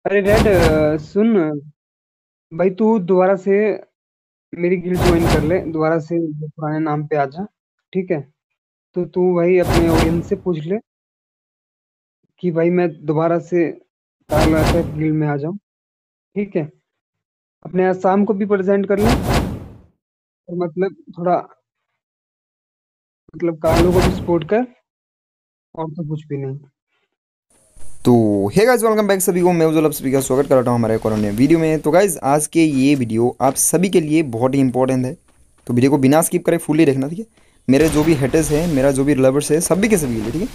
अरे रेड, सुन। भाई तू दोबारा से मेरी गिल्ड ज्वाइन कर ले, दोबारा से वो पुराने नाम पे आ जा। ठीक है। तो तू भाई अपने ऑडियंस से पूछ ले कि भाई मैं दोबारा से कार्लो एफएफ गिल्ड में आ जाऊं। ठीक है। अपने आज शाम को भी प्रेजेंट कर ले, और मतलब थोड़ा, मतलब कार्लो को भी सपोर्ट कर, और तो कुछ भी नहीं। तो हे गाइस, वेलकम बैक सभी को। मैं उज्जवल आप सभी का स्वागत करता हूँ हमारे एक और नए वीडियो में। तो गाइस, आज के ये वीडियो आप सभी के लिए बहुत ही इंपॉर्टेंट है। तो वीडियो को बिना स्किप करे फुल्ली देखना, ठीक है। मेरे जो भी हेटर्स हैं, मेरा जो भी लवर्स है, सभी के सभी के लिए, ठीक है।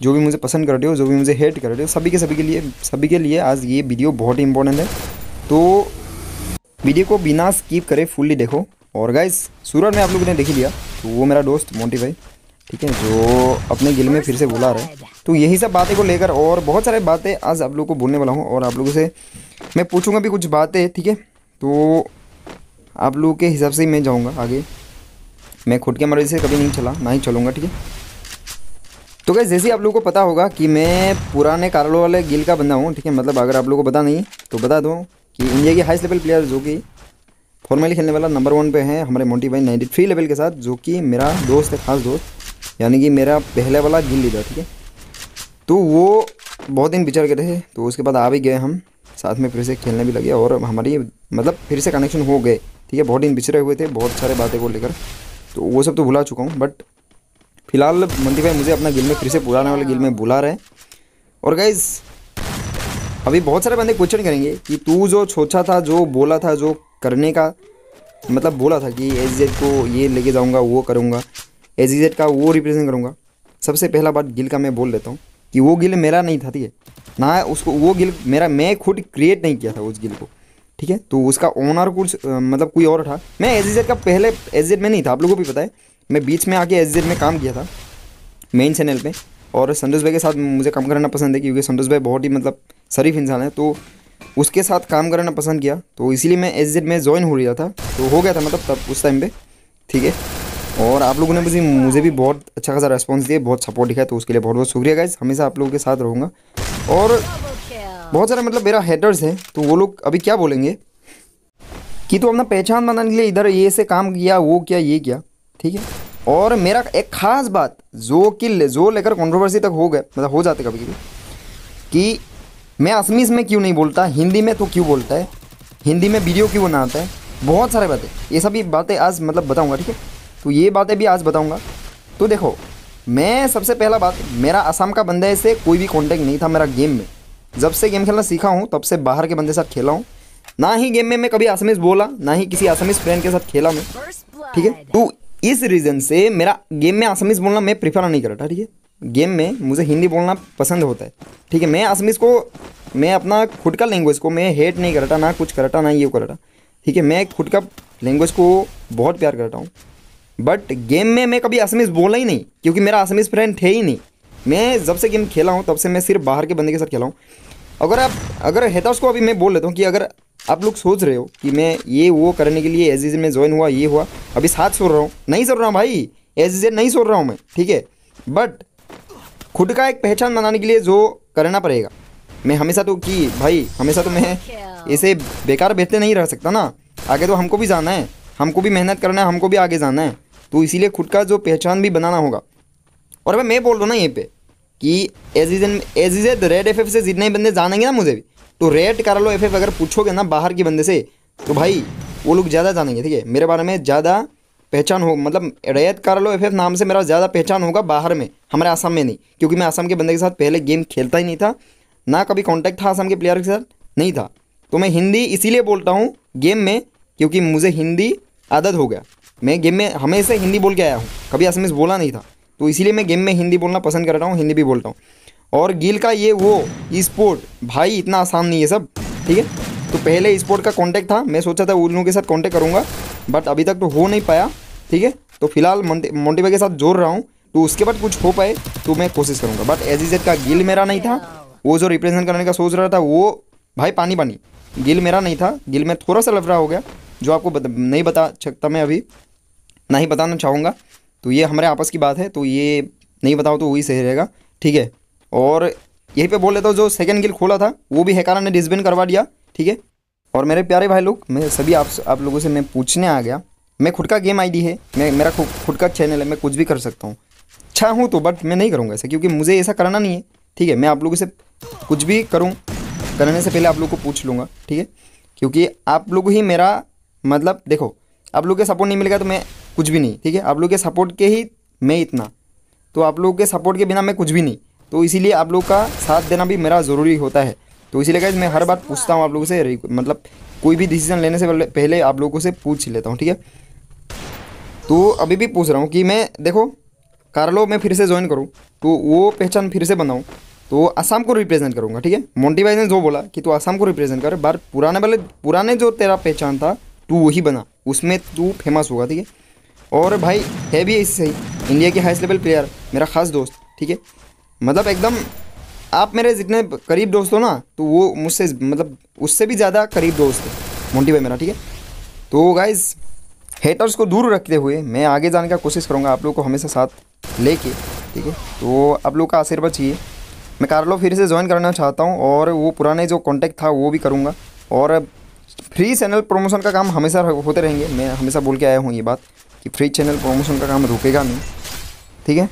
जो भी मुझे पसंद कर रहे हो, जो भी मुझे हेट कर रहे हो, सभी के लिए आज ये वीडियो बहुत ही इंपॉर्टेंट है। तो वीडियो को बिना स्किप करे फुल्ली देखो। और गाइस, सूरज में आप लोगों ने देख ही लिया, तो वो मेरा दोस्त मोंटी भाई, ठीक है, जो अपने गिल में फिर से बुला रहे हैं। तो यही सब बातें को लेकर और बहुत सारे बातें आज आप लोगों को बोलने वाला हूँ, और आप लोगों से मैं पूछूंगा भी कुछ बातें, ठीक है। तो आप लोगों के हिसाब से ही मैं जाऊँगा आगे। मैं खुद के मर्जी से कभी नहीं चला, ना ही चलूँगा, ठीक है। तो गाइस, जैसे ही आप लोगों को पता होगा कि मैं पुराने कार्लो वाले गिल का बंदा हूँ, ठीक है। मतलब अगर आप लोगों को पता नहीं तो बता दूँ कि इंडिया की हाईएस्ट लेवल प्लेयर जो कि फॉर्मली खेलने वाला नंबर वन पे है हमारे मोंटी भाई 93 लेवल के साथ, जो कि मेरा दोस्त है, खास दोस्त, यानी कि मेरा पहले वाला गिल लीडर, ठीक है। तो वो बहुत दिन बिछड़ गए थे, तो उसके बाद आ भी गए हम साथ में, फिर से खेलने भी लगे, और हमारी मतलब फिर से कनेक्शन हो गए, ठीक है। बहुत दिन बिछड़े हुए थे बहुत सारे बातें को लेकर, तो वो सब तो भुला चुका हूँ। बट फिलहाल मोंटी भाई मुझे अपना गिल में फिर से पुराने वाले गिल में बुला रहे हैं। और गाइज, अभी बहुत सारे बंदे क्वेश्चन करेंगे कि तू जो सोचा था, जो बोला था, जो करने का मतलब बोला था कि एच को ये लेके जाऊंगा, वो करूंगा, एच का वो रिप्रेजेंट करूंगा। सबसे पहला बात गिल का मैं बोल देता हूँ कि वो गिल मेरा नहीं था, ठीक है ना। उसको वो गिल मेरा, मैं खुद क्रिएट नहीं किया था उस गिल को, ठीक है। तो उसका ओनर कुछ मतलब कोई और था। मैं एच का पहले एच में नहीं था, आप लोगों को भी पता है। मैं बीच में आके एच में काम किया था मेन चैनल पे। और संतोष भाई के साथ मुझे काम करना पसंद है, क्योंकि संतोष भाई बहुत ही मतलब शरीफ इंसान है, तो उसके साथ काम करना पसंद किया, तो इसीलिए मैं एस में ज्वाइन हो रहा था, तो हो गया था मतलब तब उस टाइम पे, ठीक है। और आप लोगों ने मुझे भी बहुत अच्छा खासा रेस्पॉन्स दिया, बहुत सपोर्ट दिखाया, तो उसके लिए बहुत बहुत शुक्रिया गाइज। हमेशा आप लोगों के साथ रहूँगा। और बहुत सारे मतलब मेरा हेटर्स है, तो वो लोग अभी क्या बोलेंगे कि तू अपना पहचान बनाने के लिए इधर ये से काम किया, वो किया, ये किया, ठीक है। और मेरा एक खास बात जो लेकर कंट्रोवर्सी तक हो गए, मतलब हो जाते कभी कभी, कि मैं असमीज में क्यों नहीं बोलता, हिंदी में तो क्यों बोलता है, हिंदी में वीडियो क्यों बनाता है, बहुत सारे बातें, ये सभी बातें आज मतलब बताऊंगा, ठीक है। तो ये बातें भी आज बताऊंगा। तो देखो, मैं सबसे पहला बात, मेरा असम का बंदे से कोई भी कांटेक्ट नहीं था मेरा गेम में। जब से गेम खेलना सीखा हूँ तब से बाहर के बंदे के साथ खेला हूँ। ना ही गेम में मैं कभी असमीज बोला, ना ही किसी असमीज फ्रेंड के साथ खेला मैं, ठीक है। तो इस रीज़न से मेरा गेम में असमीज बोलना मैं प्रीफर नहीं करता, ठीक है। गेम में मुझे हिंदी बोलना पसंद होता है, ठीक है। मैं असमीज को, मैं अपना खुद का लैंग्वेज को मैं हेट नहीं करता, ना कुछ करता, ना ये करता, ठीक है। मैं खुद का लैंग्वेज को बहुत प्यार करता हूँ। बट गेम में मैं कभी असमीज बोला ही नहीं, क्योंकि मेरा असमीज फ्रेंड थे ही नहीं। मैं जब से गेम खेला हूँ तब से मैं सिर्फ बाहर के बंदे के साथ खेला हूँ। अगर हेटर्स को अभी मैं बोल लेता हूँ कि अगर आप लोग सोच रहे हो कि मैं ये वो करने के लिए एज में ज्वाइन हुआ, ये हुआ, अभी साथ सोच रहा हूँ, नहीं सोच रहा हूँ भाई, एज नहीं सोच रहा हूँ मैं, ठीक है। बट खुद का एक पहचान बनाने के लिए जो करना पड़ेगा, मैं हमेशा तो कि भाई हमेशा तो मैं ऐसे बेकार बैठते नहीं रह सकता ना। आगे तो हमको भी जाना है, हमको भी मेहनत करना है, हमको भी आगे जाना है। तो इसीलिए खुद का जो पहचान भी बनाना होगा। और अगर मैं बोल रहा हूँ ना ये पे कि एज रेड एफ से जितने ही बंदे जानेंगे ना मुझे भी, तो रेड कर लो एफ अगर पूछोगे ना बाहर के बंदे से, तो भाई वो लोग ज़्यादा जानेंगे, ठीक है। मेरे बारे में ज़्यादा पहचान हो, मतलब रेड कर लो एफ नाम से मेरा ज़्यादा पहचान होगा बाहर में, हमारे आसाम में नहीं, क्योंकि मैं आसाम के बंदे के साथ पहले गेम खेलता ही नहीं था, ना कभी कॉन्टैक्ट था आसाम के प्लेयर के साथ, नहीं था। तो मैं हिंदी इसीलिए बोलता हूँ गेम में, क्योंकि मुझे हिंदी आदत हो गया। मैं गेम में हमेशा हिंदी बोल के आया हूँ, कभी असमिस बोला नहीं था। तो इसीलिए मैं गेम में हिंदी बोलना पसंद कर रहा हूँ, हिंदी भी बोलता हूँ। और गिल का ये वो ई स्पोर्ट भाई इतना आसान नहीं है सब, ठीक है। तो पहले ई स्पोर्ट का कांटेक्ट था, मैं सोचा था उन लोगों के साथ कांटेक्ट करूँगा, बट अभी तक तो हो नहीं पाया, ठीक है। तो फिलहाल मोंटी भाई के साथ जोड़ रहा हूँ, तो उसके बाद कुछ हो पाए तो मैं कोशिश करूँगा। बट एज का गिल मेरा नहीं था, वो जो रिप्रेजेंट करने का सोच रहा था वो भाई पानी पानी, गिल मेरा नहीं था। गिल में थोड़ा सा लफड़ा हो गया, जो आपको नहीं बता सकता मैं अभी, ना ही बताना चाहूँगा। तो ये हमारे आपस की बात है, तो ये नहीं बताओ तो वही सही रहेगा, ठीक है। और यहीं पे बोल लेता हूँ, जो सेकंड गिल खोला था वो भी हैकर ने डिसबैन करवा दिया, ठीक है। और मेरे प्यारे भाई लोग, मैं सभी आप लोगों से मैं पूछने आ गया, मैं खुद का गेम आईडी है, मैं मेरा खुद का चैनल है, मैं कुछ भी कर सकता हूँ, अच्छा हूँ तो, बट मैं नहीं करूँगा ऐसा, क्योंकि मुझे ऐसा करना नहीं है, ठीक है। मैं आप लोगों से कुछ भी करूँ, करने से पहले आप लोगों को पूछ लूँगा, ठीक है। क्योंकि आप लोग ही मेरा मतलब, देखो आप लोग के सपोर्ट नहीं मिलेगा तो मैं कुछ भी नहीं, ठीक है। आप लोग के सपोर्ट के ही मैं इतना, तो आप लोगों के सपोर्ट के बिना मैं कुछ भी नहीं, तो इसीलिए आप लोग का साथ देना भी मेरा ज़रूरी होता है। तो इसीलिए गाइस मैं हर बार पूछता हूँ आप लोगों से, मतलब कोई भी डिसीजन लेने से पहले आप लोगों से पूछ लेता हूँ, ठीक है। तो अभी भी पूछ रहा हूँ कि मैं, देखो कार्लो मैं फिर से ज्वाइन करूँ तो वो पहचान फिर से बनाऊँ, तो असम को रिप्रेजेंट करूँगा, ठीक है। मोंटी भाई ने जो बोला कि तू असम को रिप्रेजेंट कर, बार पुराने जो तेरा पहचान था तू वही बना, उसमें तू फेमस होगा, ठीक है। और भाई है भी ऐसे सही, इंडिया के हाईएस्ट लेवल प्लेयर, मेरा खास दोस्त, ठीक है। मतलब एकदम आप मेरे जितने करीब दोस्त हो ना, तो वो मुझसे मतलब उससे भी ज़्यादा करीब दोस्त है मोंटी भाई मेरा, ठीक है। तो गाइज़ हेटर्स को दूर रखते हुए मैं आगे जाने का कोशिश करूँगा, आप लोग को हमेशा साथ लेके, ठीक है। तो आप लोग का आशीर्वाद चाहिए। मैं कार्लो फिर से ज्वाइन करना चाहता हूँ, और वो पुराने जो कॉन्टैक्ट था वो भी करूँगा, और फ्री चैनल प्रमोशन का काम हमेशा होते रहेंगे। मैं हमेशा बोल के आया हूँ ये बात कि फ्री चैनल प्रमोशन का काम रुकेगा नहीं, ठीक है।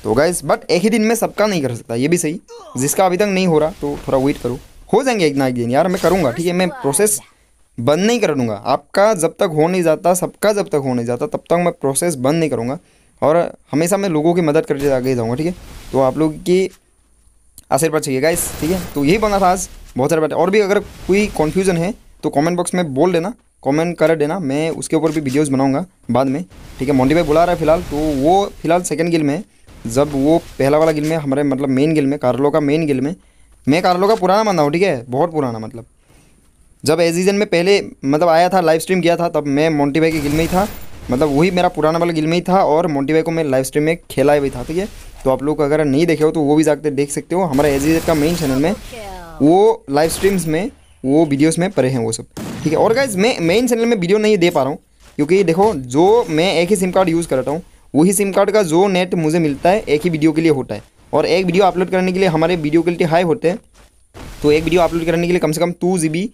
तो गाइस बट एक ही दिन में सबका नहीं कर सकता, ये भी सही, जिसका अभी तक नहीं हो रहा तो थोड़ा वेट करो, हो जाएंगे एक ना एक दिन यार, मैं करूँगा, ठीक है। मैं प्रोसेस बंद नहीं कर दूँगा, आपका जब तक हो नहीं जाता, सबका जब तक हो नहीं जाता तब तक मैं प्रोसेस बंद नहीं करूँगा, और हमेशा मैं लोगों की मदद करके आगे जाऊँगा, ठीक है। तो आप लोग की आशीर्वाद चाहिए गाइस, ठीक है। तो यही बना था आज, बहुत सारे बातें, और भी अगर कोई कन्फ्यूज़न है तो कमेंट बॉक्स में बोल देना, कमेंट कर देना, मैं उसके ऊपर भी वीडियोस बनाऊंगा बाद में, ठीक है। मोंटी भाई बुला रहा है फिलहाल, तो वो फिलहाल सेकंड गिल में है। जब वो पहला वाला गिल में हमारे मतलब मेन गिल में, कार्लो का मेन गिल में, मैं कार्लो का पुराना बंदा हूँ, ठीक है, बहुत पुराना, मतलब जब एजीजन में पहले मतलब आया था, लाइव स्ट्रीम किया था, तब मैं मोंटी भाई के गिल में ही था, मतलब वही मेरा पुराना वाला गिल में ही था, और मोंटी भाई को मैं लाइव स्ट्रीम में खेला भी था, ठीक है। तो आप लोग अगर नहीं देखे हो तो वो भी जाकर देख सकते हो, हमारा एजीजन का मेन चैनल में वो लाइव स्ट्रीम्स में वो वीडियोस में पड़े हैं वो सब, ठीक है। और गाइज मैं मेन चैनल में वीडियो नहीं दे पा रहा हूँ, क्योंकि देखो जो मैं एक ही सिम कार्ड यूज़ करता हूँ, वही सिम कार्ड का जो नेट मुझे मिलता है एक ही वीडियो के लिए होता है, और एक वीडियो अपलोड करने के लिए हमारे वीडियो क्वालिटी हाई होते हैं, तो एक वीडियो अपलोड करने के लिए कम से कम 2 GB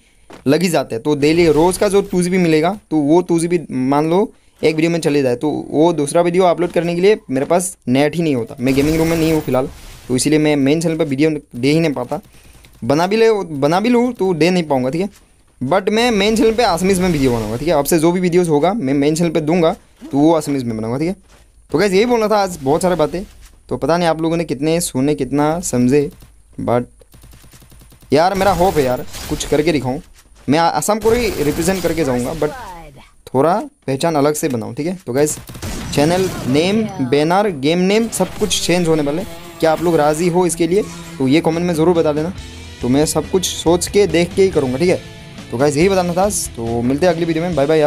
लग ही जाते हैं। तो डेली रोज़ का जो 2 GB मिलेगा, तो वो 2 GB मान लो एक वीडियो में चले जाए, तो वो दूसरा वीडियो अपलोड करने के लिए मेरे पास नेट ही नहीं होता, मैं गेमिंग रूम में नहीं हूँ फिलहाल, तो इसीलिए मैं मेन चैनल पर वीडियो दे ही नहीं पाता, बना भी लूँ तो दे नहीं पाऊँगा, ठीक है। बट मैं मेन चैनल पे आसमीज़ में वीडियो बनाऊंगा, ठीक है। अब से जो भी वीडियोस होगा मैं मेन चैनल पे दूंगा, तो वो आसमीज़ में बनाऊंगा, ठीक है। तो गाइस यही बोलना था आज, बहुत सारे बातें, तो पता नहीं आप लोगों ने कितने सुने, कितना समझे, बट यार मेरा होप है यार कुछ करके दिखाऊँ, मैं असम को ही रिप्रेजेंट करके जाऊँगा, बट थोड़ा पहचान अलग से बनाऊँ, ठीक है। तो guys channel name, banner, game name सब कुछ चेंज होने वाले, क्या आप लोग राज़ी हो इसके लिए, तो ये कमेंट में ज़रूर बता देना, तो मैं सब कुछ सोच के देख के ही करूँगा, ठीक है। तो गाइस यही बताना था, तो मिलते हैं अगली वीडियो में, बाय बाय यार।